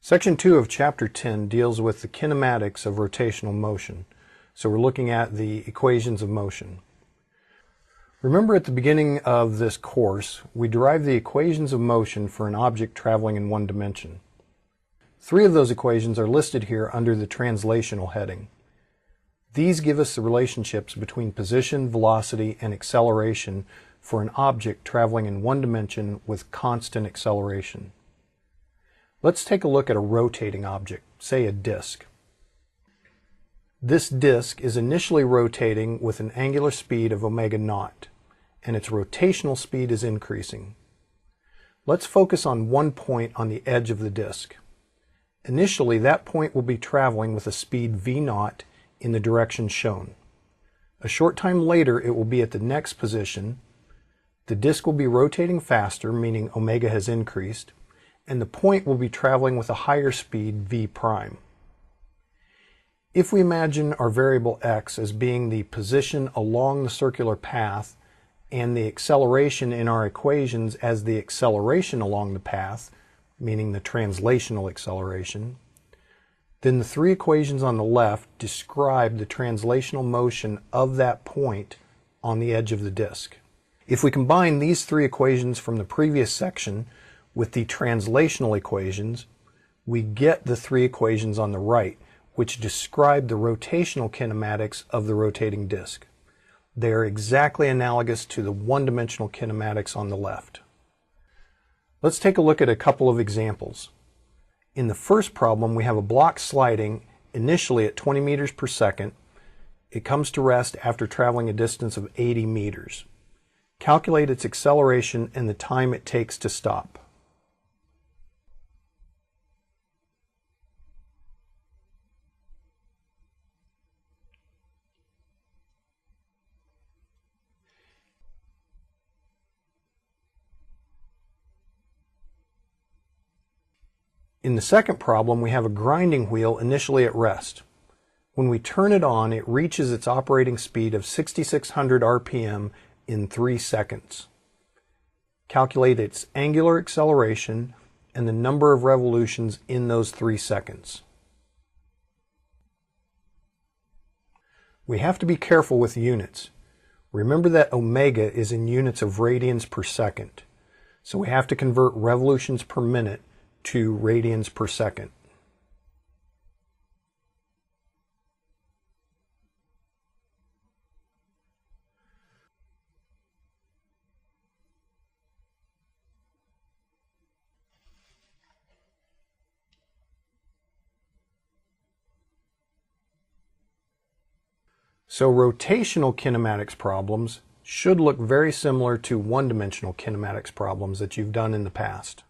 Section 2 of Chapter 10 deals with the kinematics of rotational motion. So we're looking at the equations of motion. Remember at the beginning of this course, we derived the equations of motion for an object traveling in one dimension. 3 of those equations are listed here under the translational heading. These give us the relationships between position, velocity, and acceleration for an object traveling in one dimension with constant acceleration. Let's take a look at a rotating object, say a disk. This disk is initially rotating with an angular speed of omega naught, and its rotational speed is increasing. Let's focus on one point on the edge of the disk. Initially, that point will be traveling with a speed v naught in the direction shown. A short time later, it will be at the next position. The disk will be rotating faster, meaning omega has increased, and the point will be traveling with a higher speed v prime. If we imagine our variable x as being the position along the circular path and the acceleration in our equations as the acceleration along the path, meaning the translational acceleration, then the 3 equations on the left describe the translational motion of that point on the edge of the disk. If we combine these 3 equations from the previous section with the translational equations, we get the 3 equations on the right, which describe the rotational kinematics of the rotating disk. They are exactly analogous to the one-dimensional kinematics on the left. Let's take a look at a couple of examples. In the first problem, we have a block sliding initially at 20 meters per second. It comes to rest after traveling a distance of 80 meters. Calculate its acceleration and the time it takes to stop. In the second problem, we have a grinding wheel initially at rest. When we turn it on, it reaches its operating speed of 6,600 RPM in 3 seconds. Calculate its angular acceleration and the number of revolutions in those 3 seconds. We have to be careful with units. Remember that omega is in units of radians per second, so we have to convert revolutions per minute to radians per second. So rotational kinematics problems should look very similar to one-dimensional kinematics problems that you've done in the past.